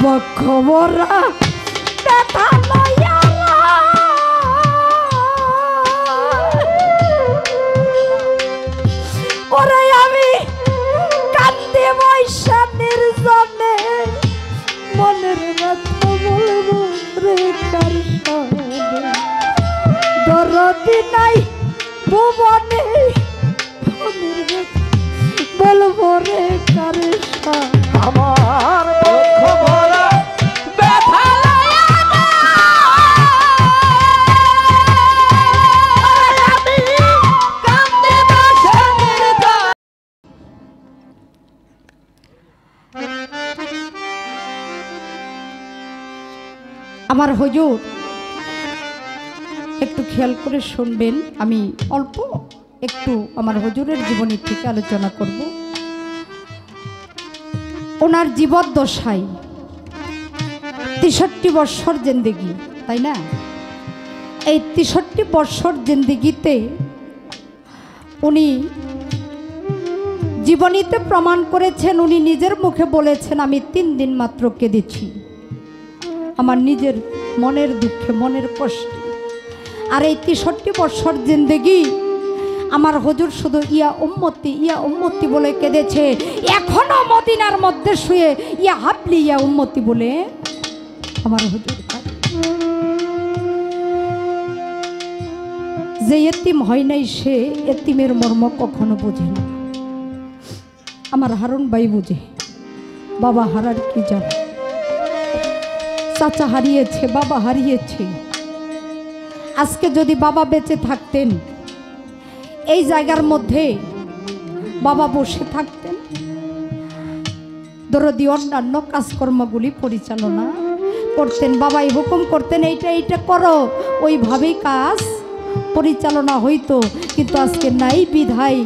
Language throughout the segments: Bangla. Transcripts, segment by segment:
বক্ষবরা ব্যথা লইয়া ওরে আমি কান্দে বৈশা নির্জনে মনের ব্যথা বলবো রে কার সামনে দরদি নাই ভুবনে মনের ব্যথা বলবো রে কার সামনে আমার বক্ষ ভরা ব্যথা আমি কান্দে বসে নির্জন। আমার হুজুর একটু খেয়াল করে শুনবেন। আমি অল্প একটু আমার হুজুরের জীবনী থেকে আলোচনা করব। ওনার জীবদ্দশায় ৬৩ বৎসর জিন্দেগি, তাই না? এই ৬৩ বৎসর জিন্দেগিতে উনি জীবনীতে প্রমাণ করেছেন, উনি নিজের মুখে বলেছেন আমি ৩ দিন মাত্র কেঁদেছি আমার নিজের মনের দুঃখে, মনের কষ্টে। আর এই ৬৩ বৎসর জিন্দেগি আমার হুজুর শুধু ইয়া উম্মতি বলে কেঁদেছে। এখনো মদিনার মধ্যে শুয়ে ইয়া হাবলি ইয়া উম্মতি বলে আমার হুজুর কাঁদে। যে এতিম হয় নাই সে এতিমের মর্ম কখনো বোঝে না। আমার হারুন ভাই বুঝে, বাবা হারার কি জানে। চাচা হারিয়েছে, বাবা হারিয়েছে। আজকে যদি বাবা বেঁচে থাকতেন এই জায়গার মধ্যে বাবা বসে থাকতেন, দরদি অন্যান্য কাজকর্মগুলি পরিচালনা করতেন, বাবাই হুকুম করতেন এইটা করো, ওইভাবেই কাজ পরিচালনা হইতো। কিন্তু আজকে নাই বিধায়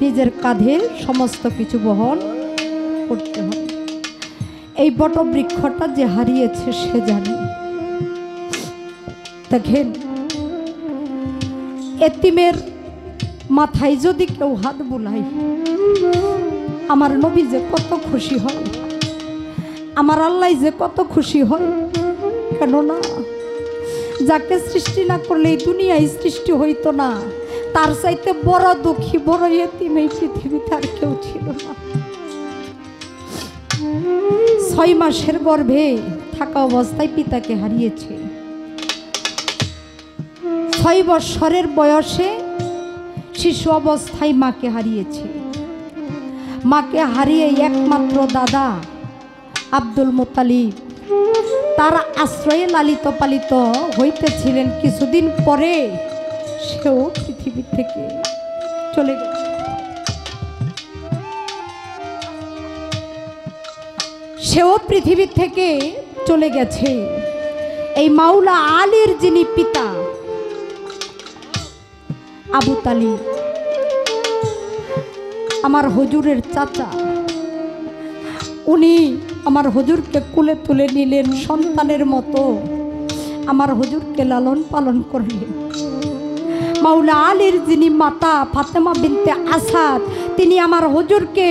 নিজের কাঁধে সমস্ত কিছু বহন করতে হবে। এই বটবৃক্ষটা যে হারিয়েছে সে জানে। দেখেন, এতিমের মাথায় যদি কেউ হাত বুলায় আমার নবী যে কত খুশি হয়, আমার আল্লাহ যে কত খুশি হয়। কেননা যাকে সৃষ্টি না করলে এই দুনিয়ায় সৃষ্টি হইতো না, তার চাইতে বড় দুঃখী, বড় এতিম এই পৃথিবীতে আর কেউ ছিল না। 6 মাসের গর্ভে থাকা অবস্থায় পিতাকে হারিয়েছে। 6 বৎসরের বয়সে শিশু অবস্থায় মাকে হারিয়েছে। মাকে হারিয়ে একমাত্র দাদা আব্দুল মুত্তালিব তার আশ্রয়ে লালিত পালিত হইতেছিলেন। কিছুদিন পরে সেও পৃথিবী থেকে চলে গেল। সেও পৃথিবী থেকে চলে গেছে। এই মাওলা আলীর যিনি পিতা আবু তালিব, আমার হুজুরের চাচা, উনি আমার হুজুরকে কুলে তুলে নিলেন, সন্তানের মতো আমার হুজুরকে লালন পালন করলেন। মাওলা আলীর যিনি মাতা ফাতেমা বিনতে আসাদ, তিনি আমার হুজুরকে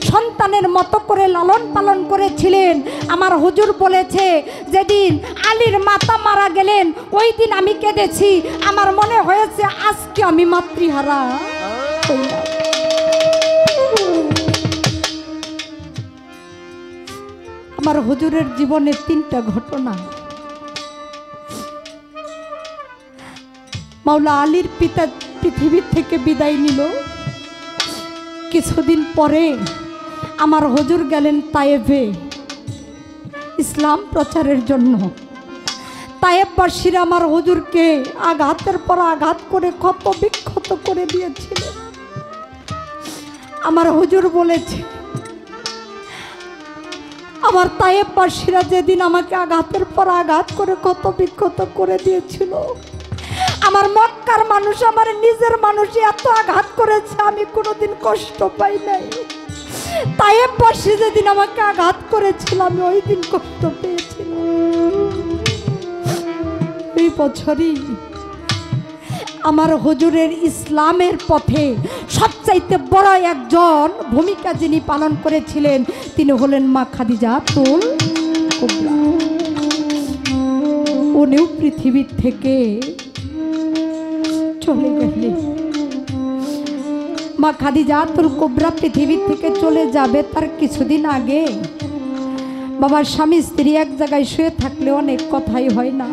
সন্তানের মতো করে লালন পালন করেছিলেন। আমার হুজুর বলেছে, যেদিন আলীর মাতা মারা গেলেন ওই দিন আমি কেঁদেছি। আমার মনে হয়েছে আজকে আমি মাতৃহারা হইলাম। আমার হুজুরের জীবনে 3টা ঘটনা। মাওলা আলীর পিতা পৃথিবী থেকে বিদায় নিল। কিছুদিন পরে আমার হুজুর গেলেন তায়েফে ইসলাম প্রচারের জন্য। তায়েফবাসীরা আমার হুজুরকে আঘাতের পর আঘাত করে ক্ষত বিক্ষত করে দিয়েছিল। আমার হুজুর বলেছে, আমার তায়েফবাসীরা যেদিন আমাকে আঘাতের পর আঘাত করে ক্ষত বিক্ষত করে দিয়েছিল, আমার মক্কার মানুষ, আমার নিজের মানুষ এত আঘাত করেছে আমি কোনোদিন কষ্ট পাই নাই। তায়েফবাসী যেদিন আমাকে আঘাত করেছিল আমি ওই দিন কষ্ট পেয়েছিলাম। এই বছরই আমার হুজুরের ইসলামের পথে সবচাইতে বড় একজন ভূমিকা যিনি পালন করেছিলেন তিনি হলেন মা খাদিজাতুল কোবরা, উনিও পৃথিবীর থেকে চলে গেলেন। মা খাদিজাতুল কুবরা পৃথিবী থেকে চলে যাবে তার কিছুদিন আগে বাবার স্বামী স্ত্রী এক জায়গায় শুয়ে থাকলে অনেক কথাই হয় না।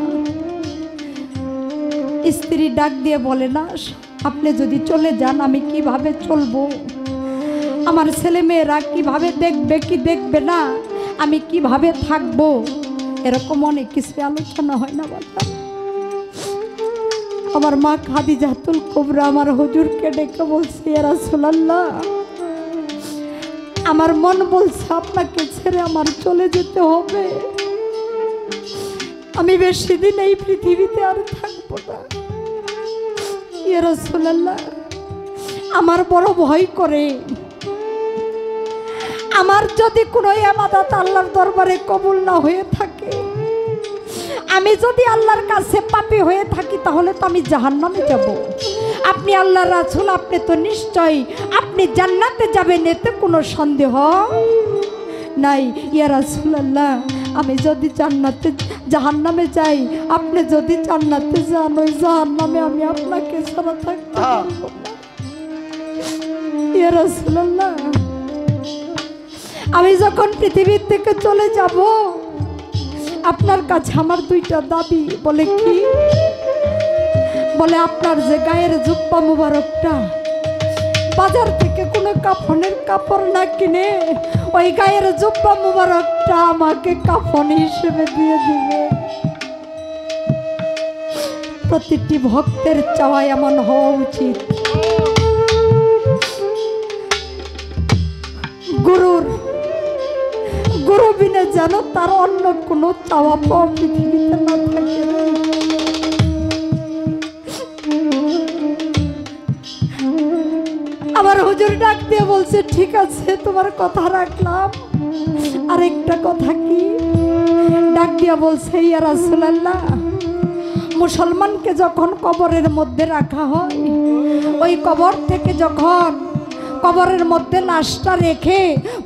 স্ত্রী ডাক দিয়ে বলে, না আপনি যদি চলে যান আমি কিভাবে চলবো, আমার ছেলে মেয়েরা কিভাবে দেখবে কি দেখবে না, আমি কিভাবে থাকবো, এরকম অনেক কিছু আলোচনা হয় না বাবা। আমার মা খাদিজাতুল কুবরা আমার হুজুরকে ডেকে বলছে, ইয়া রাসূলুল্লাহ, আমার মন বলছে আপনাকে ছেড়ে আমার চলে যেতে হবে, আমি বেশি দিন এই পৃথিবীতে আর থাকবো না। ইয়া রাসূলুল্লাহ, আমার বড় ভয় করে, আমার যদি কোনো ইবাদত আল্লাহর দরবারে কবুল না হয়ে থাকে, আমি যদি আল্লাহর কাছে পাপী হয়ে থাকি, তাহলে তো আমি জাহান্নামে যাব। আপনি আল্লাহর রাসূল, আপনি তো নিশ্চয়ই আপনি জান্নাতে যাবেন, এতে কোনো সন্দেহ নাই। ইয়া রাসূলুল্লাহ, আমি যদি জাহান্নামে যাই, আপনি যদি জান্নাতে যান, ওই জাহান্নামে আমি আপনাকে ছাড়া থাকতে পারবো না। ইয়া রাসূলুল্লাহ, আমি যখন পৃথিবীর থেকে চলে যাব, আপনার কাছে আমার দুইটা দাবি। বলে কি? বলে আপনার যে গায়ের জুব্বা মুবারকটা বাজার থেকে কোনো কাফনের কাপড় না কিনে ওই গায়ের জুব্বা মুবারকটা আমাকে কাফন হিসেবে দিয়ে দিবে। প্রতিটি ভক্তের চাওয়া এমন হওয়া উচিত। গুরু বিনে যেন তার অন্য কোনো চাওয়া পাওয়া পৃথিবীতে না থাকে। আমার হুজুর ডাক দিয়ে বলছে, ঠিক আছে তোমার কথা রাখলাম, আরেকটা কথা কি? ডাক দিয়া বলছে, ইয়া রাসূলুল্লাহ, মুসলমানকে যখন কবরের মধ্যে রাখা হয়, ওই কবর থেকে যখন কবরের মধ্যে লাশটা রেখে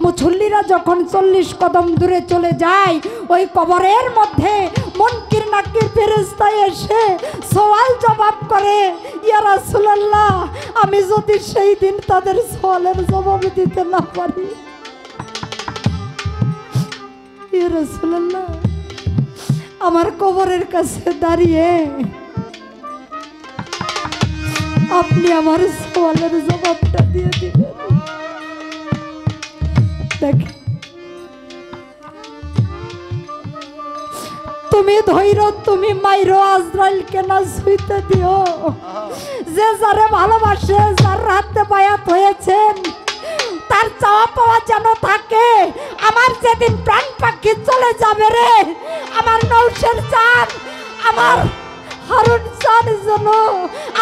মুসল্লিরা যখন 40 কদম দূরে চলে যায়, ওই কবরের মধ্যে মুনকির নাকির ফেরেশতা এসে সওয়াল জবাব করে, ইয়া রাসূলুল্লাহ, আমি যদি সেই দিন তাদের সওয়ালের জবাব দিতে না পারি, ইয়া রাসূলুল্লাহ, আমার কবরের কাছে দাঁড়িয়ে আপনি আমার সওয়ালের জবাবটা দিয়ে দিবেন। দেখ, তুমি ধৈর্য, তুমি মাইরো, আজরাইলকে না ছুঁইতে দিও। যে যারে ভালোবাসে, যার হাতে বায়াত হয়েছেন, তার চাওয়া পাওয়া যেন থাকে। আমার যেদিন প্রাণ পাখি চলে যাবে রে, আমার নৌশের চাঁদ, আমার হারুন চাঁদ যেন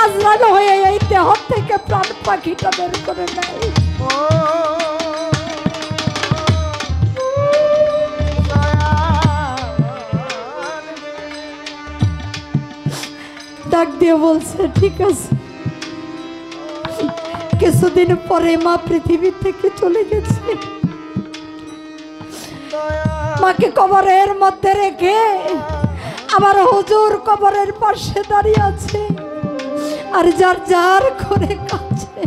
আজরাইল হয়ে এই দেহ থেকে প্রাণ পাখিটা বের করে নেয়। ডাক দিয়ে বলছে, ঠিক আছে। কিছুদিন পরে মা পৃথিবী থেকে চলে গেছে। মাকে কবরের মধ্যে রেখে আমার হুজুর কবরের পাশে দাঁড়িয়ে আছে আর যার যার করে কাছে।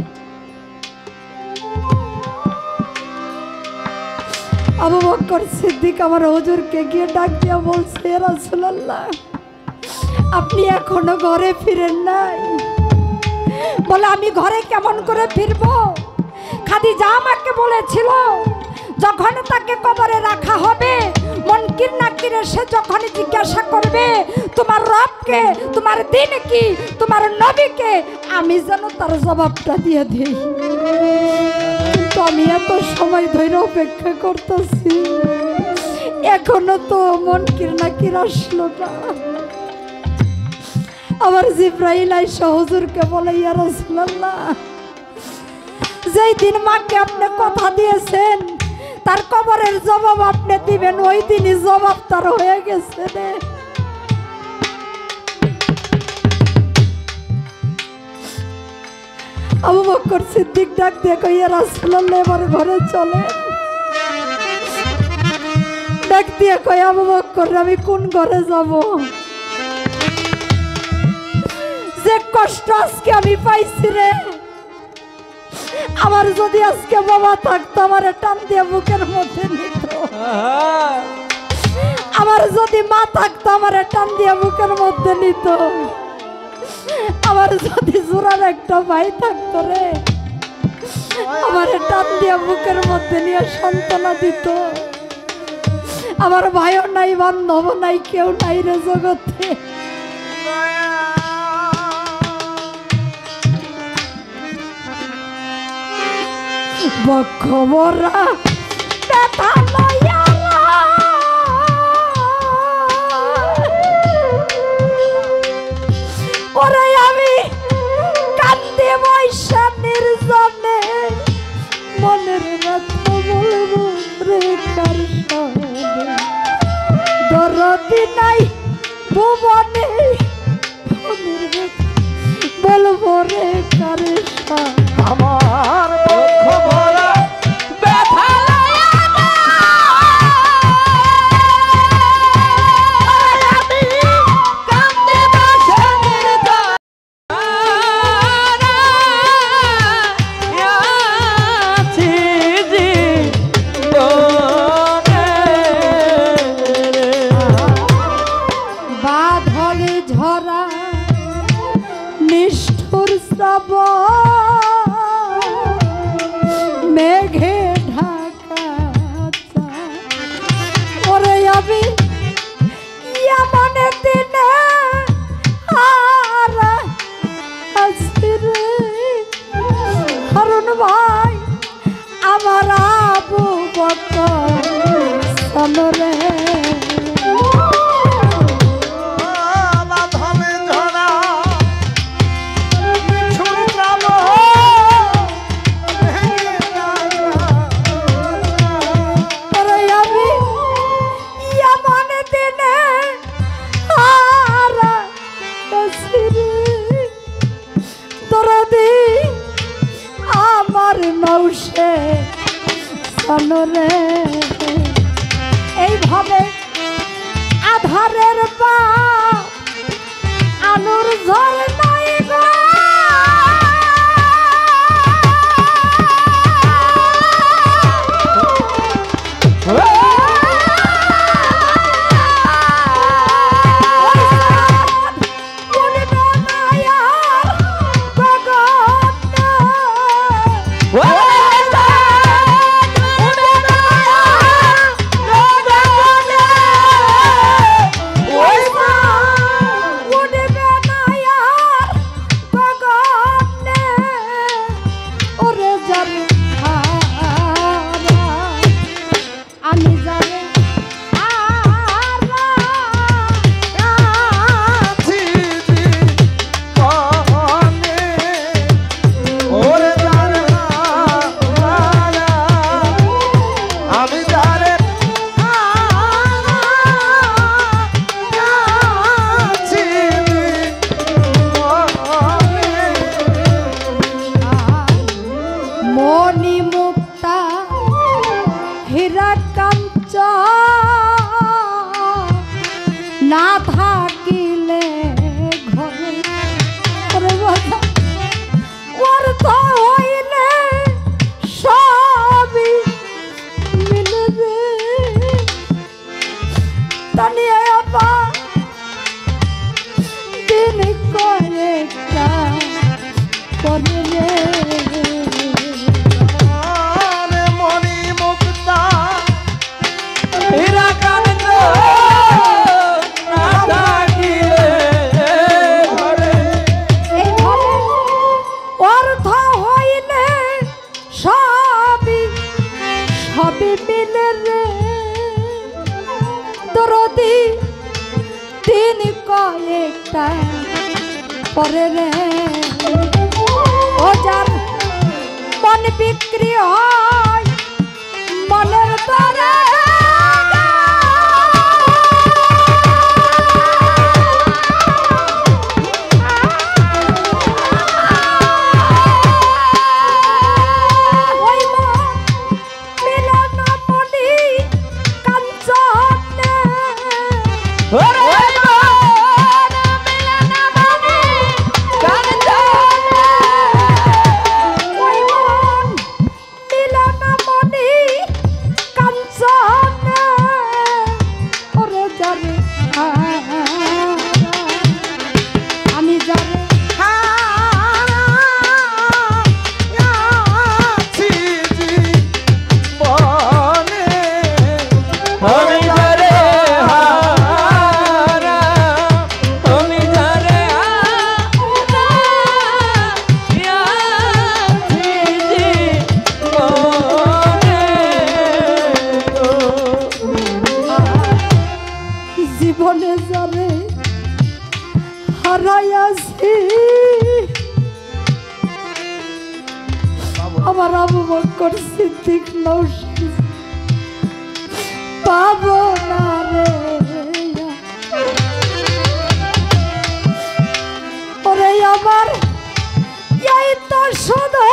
আবু বকর সিদ্দিক আমার হুজুরকে গিয়ে ডাক দিয়া বলছে, ইয়া রাসূলুল্লাহ, আপনি এখনো ঘরে ফিরেন নাই। বলে, আমি ঘরে কেমন করে ফিরবো? খাদিজা আমাকে বলেছিল, যখন তাকে কবরে রাখা হবে, মুনকির নাকির এসে যখন জিজ্ঞাসা করবে তোমার রবকে, তোমার দিন কি, তোমার নবীকে, আমি যেন তার জবাবটা দিয়ে দিই। কিন্তু আমি এত সময় ধরে অপেক্ষা করতেছি, এখনো তো মুনকির নাকির আসলো না। আবার জিবরাইল আইসা হুজুরকে বলে, ইয়া রাসূলুল্লাহ, যেই দিন মাকে আপনি কথা দিয়েছেন তার কবরের জবাব আপনি দিবেন, ওই দিনই জবাব তার হয়ে গেছে রে। আবু বকর সিদ্দিক ডাক দিয়ে কই, ইয়া রাসূলুল্লাহ, এবার ঘরে চলে। ডাক দিয়ে কই আবু বকর আমি কোন ঘরে যাব? যে কষ্ট আজকে আমি পাইছি রে, আমার যদি আজকে বাবা থাকতো আমার টান দিয়ে বুকের মধ্যে নিত, আমার যদি মা থাকতো আমার টান দিয়ে বুকের মধ্যে নিত, আমার যদি জোরার একটা ভাই থাকতো রে আমার টান দিয়ে বুকের মধ্যে নিয়ে সান্ত্বনা দিত। আমার ভাইও নাই, বান্ধব নাই, কেউ নাই রে জগতে। বক্ষবরা ব্যথা লইয়া ওরে আমি কান্দে বৈশা নির্জনে, মনের ব্যথা বলবো রে কার সনে, দরদি নাই ভুবনে, মনের ব্যথা বলবো রে কার সনে। আমার দুঃখ ভরা ব্যথা আমি কান্দে বসে নির্জনে, বাঁধল ঝরা নিষ্ঠুর শ্রাবণ, মেঘে ঢাকা ওরে আমি ইয়ামানে দিনে হারা হাসিরে, হারুন ভাই আমার আবু বকর সামরে। এইভাবে আধারের পা আলোর ঝড় নাই গো, না থাকিলে ঘরে অর্থ হইলে সবই মিলবে, তানিয়ে আপা দিন কয়েকটা করে রে। মনি মুক্তা হীরা কান্ত অর্থ হইলে সবই সবই মিলে রে, দরদি দিন কয়েকটা পরে রে। ও যার মন বিক্রি হয় মনের দ্বারা, ওই মন মিলন মনি কাঞ্চন ওই মন মিলনা মনি কাঞ্চন ওরে যারে আমি যারে জীবনে যারে হারাইয়াছি আমার আবু বকর সিদ্দিক নওশাদ পাবো না রে ওরে আমার এই তো শুধু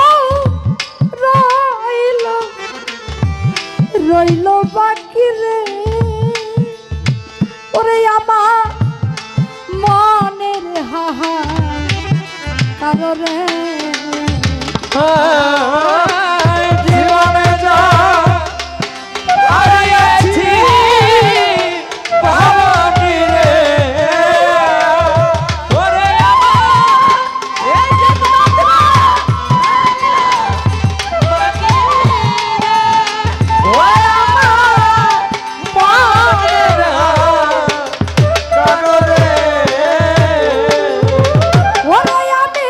রইল বাকি রে ওরে আমার মনের হাহা কারণে জীবনে যা হারিয়েছি ভাবনি রে ওরে আমার এই যে ওরে আমি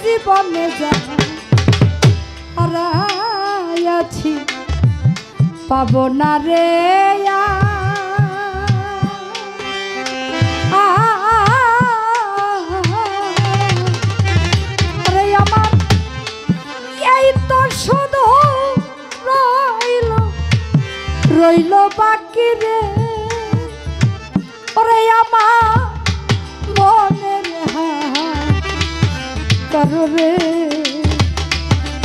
জীবনে যা হারাইয়াছি পাবো না রে ওরে আমার এই তো শুধু রইল বাকি রে ওরে আমার মনের কারণে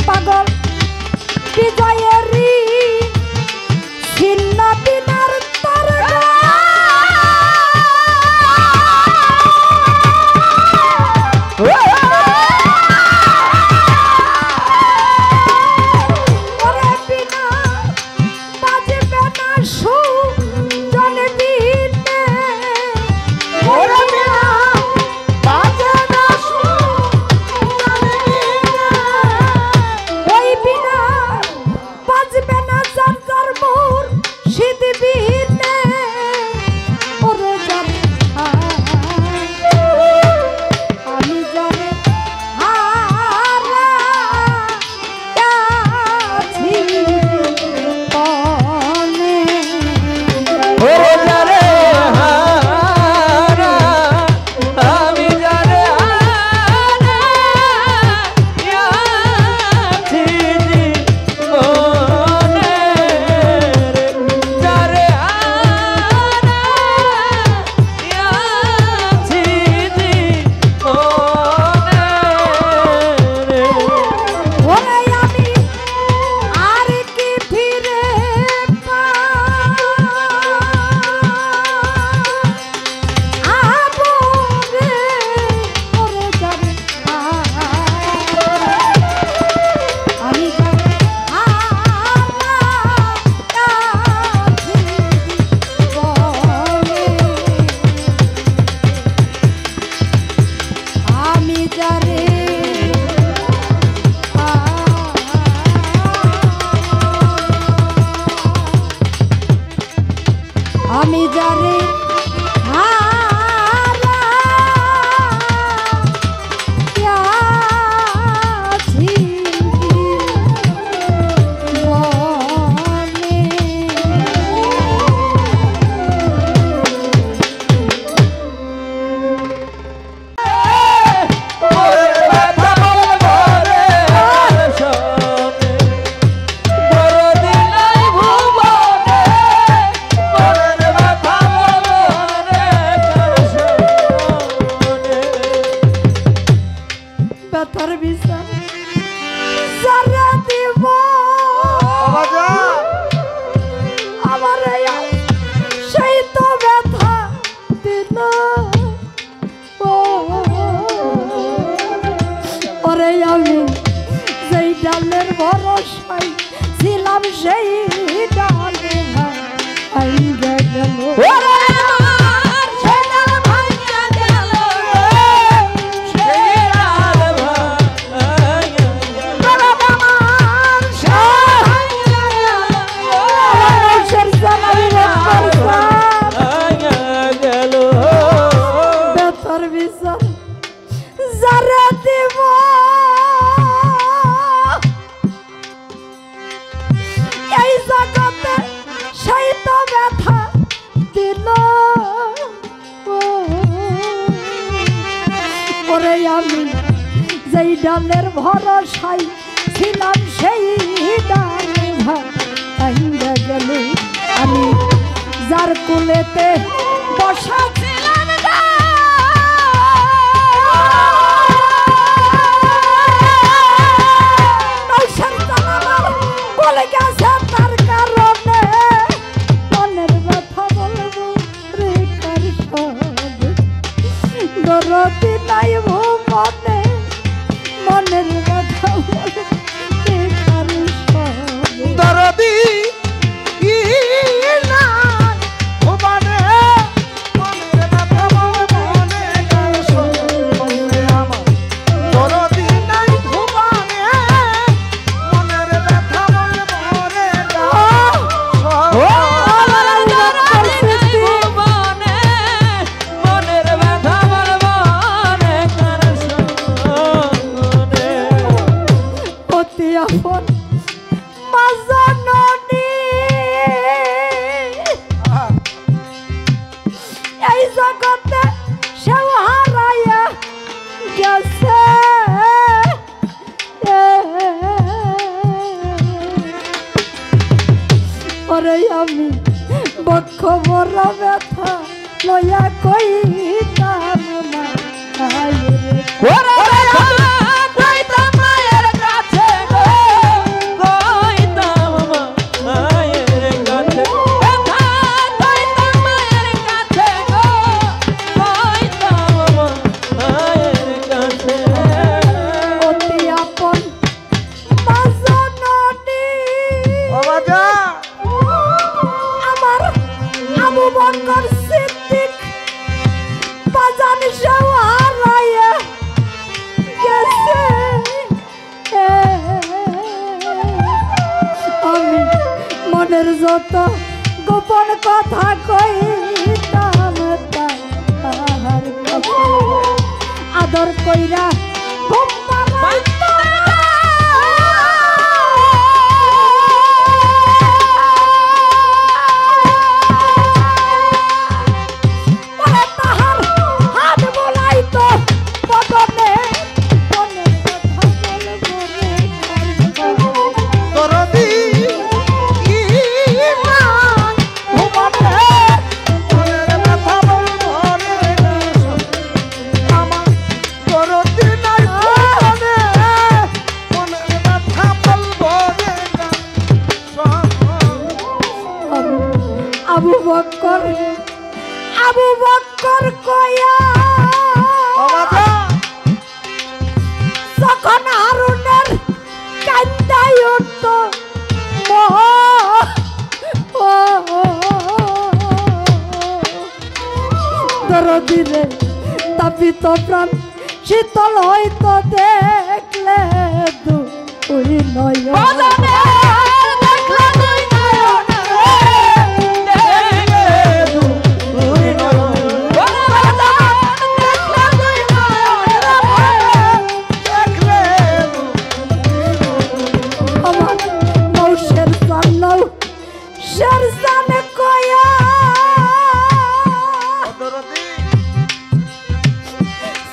পাগল বিজয়েরই ছিন্ন দিনার তারকা ওরে বিনা বাজবে না সুজন বিনে ওরে বিনা বাজে না সুজন বিনে ওই বিনা বাজবে না যার যার মোর শীত বিনে ওরে যার আমি জানি হারাইয়াছি পনে ওরে যারে হারা আমি যারে হারাইয়াছি জীবনে যারে হারাইয়াছি জীবনে ওরে আমি আর কি ফিরে পাবো রে ওরে যারে আমি যারে হারাইয়াছি বলে আমি যারে আমি যারে হারাইয়াছি ওরে ব্যথা বলবো রে শোনে বড় দিলাই ভুবনে ওরে ব্যথা বলবো সেই ডালে ভাঙ্গা গেল ওরে আমার সেই ডাল ভাঙ্গা গেল সেই ডাল ভাঙ্গা গেল আমার সেই ভাঙ্গা গেল বেতর বিচার যারা দেব এই জগতে সেই তো ব্যথা দিল ওরে আমি যেই ডালের ভরসায় ছিলাম সেই ডালে ভাঙ্গা গেল আমি যার কুলেতে বসা ছিলাম বলে গেছে তার কারণে মনের ব্যথা বলবো রে কার সঙ্গে দরদি নাই মনে মনের ব্যথা বলবো রে কার সঙ্গে দরদি না ভুবনে মনের ব্যথা মনে কার সঙ্গে আমার দরদি নাই ভুবনে মনের ব্যথা মনে কার অতি আপন মাজাননি এই জগতে সেও হারাইয়া গেছে ওরে আমি বক্ষ বড় ব্যথা লয়া কইতাম না ওরে কইতাম মায়ের কাছে গো কইতাম মায়ের কাছে ব্যথা কইতাম মায়ের কাছে গো কইতাম মায়ের কাছে অতি আপন মাজাননি ও বাজা আমার আবু বকর সিদ্দিক বাজান সেও হারাইয়া গেছে আমি মনের যত গোপন কথা কইতাম তাহার কাছে আদর কইরা দরদি না ভুবনে মনের ব্যথা মনে আমার দরদি নাই ভুবনে মনের ব্যথা বলবো আবু বকর কয়া যখন হারুনের কান্দাই উঠত দরদিরে তাপিত প্রাণ শীতল হইতো দেখলে দুই নয়ন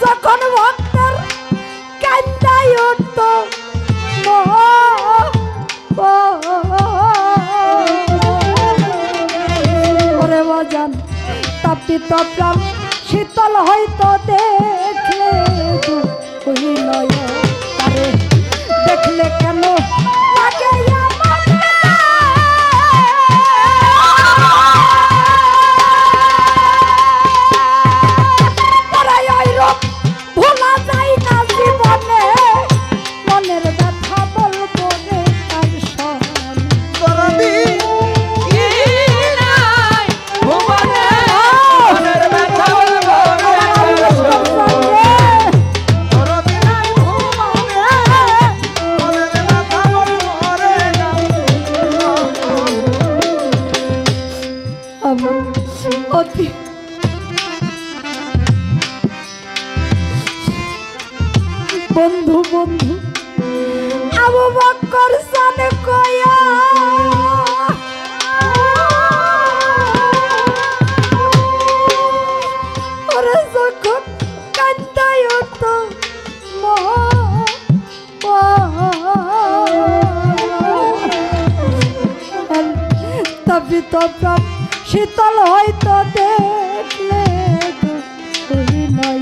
যখন ভক্তের কান্দাই উঠত ওরে বাজান তাপিত প্রাণ শীতল হয়তো দেখলে ওই নয় তারে দেখলে কেন লাগে ভোলা যায় না জীবনে মনের ব্যথা বলবো রে কার সঙ্গে অতি বন্ধু বন্ধু আবু বকর সান কয়া ওরে যখন কান্দায় তো তবে তো প্রাণ শীতল হয়তো দেখলে তুই নয়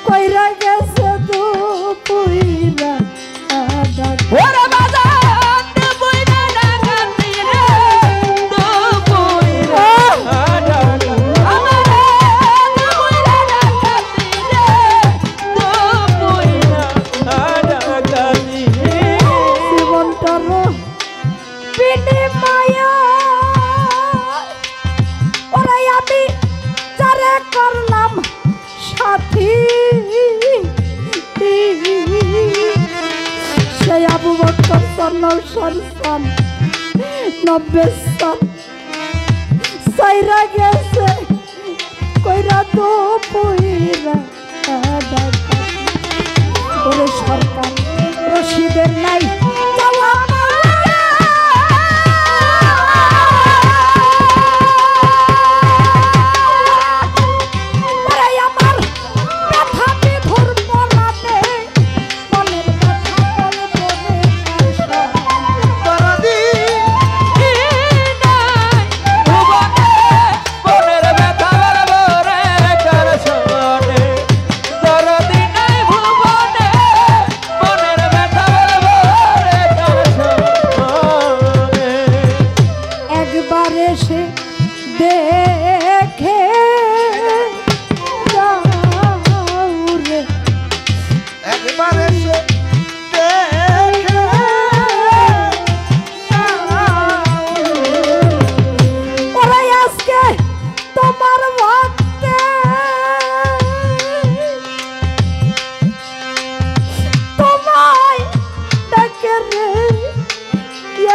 কইরা গেছে তো পুইরা ওরে বাজান পুইরা ডাকাতি রে তো পুইরা আমারে পুইরা ডাকাতি রে তো পুইরা ডাকাতি জীবনটার বিনিময়া ওরে আমি যারে করলাম সাথী সেই আবু বকর সন 90 সাল সাইরা গেছে কইরা তো পুইরা ওরে সরকার রশিদের নাই সে দেখে একবার এসে দেখে ওরাই আজকে তোমার ভক্তে তোমায় দেখে রে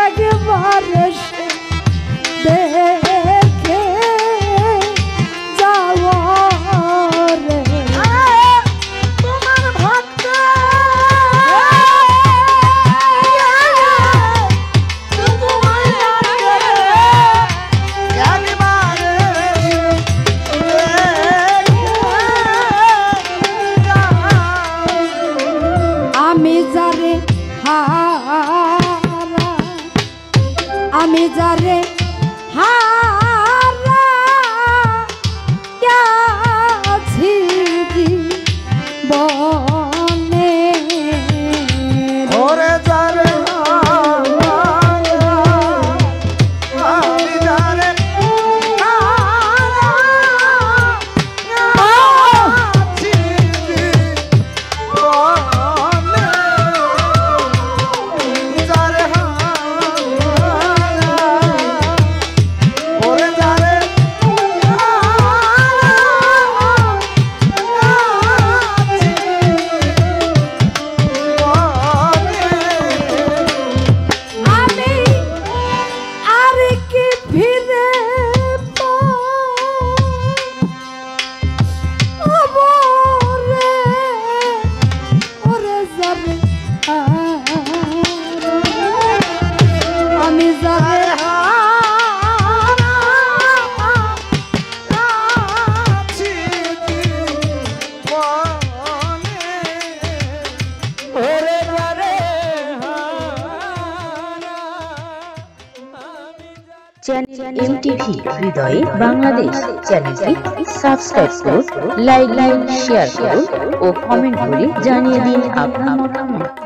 একবার এসে দেখে যাও রে তোমার ভক্ত আমি যারে হারা আমি যারে হারা গেছি জীবনে ওরে যারে আমি যারে আছি জীবনে যারে ওরে যারে আমি আর কি ফিরে পাবো রে ওরে যাবে আমি যাবে আছি জীবনে ওরে যারে চ্যানেল এমটিভি হৃদয়ে বাংলাদেশ চ্যানেলটি সাবস্ক্রাইব করুন, লাইক শেয়ার করুন ও কমেন্ট করে জানিয়ে দিন আপনার মতামত।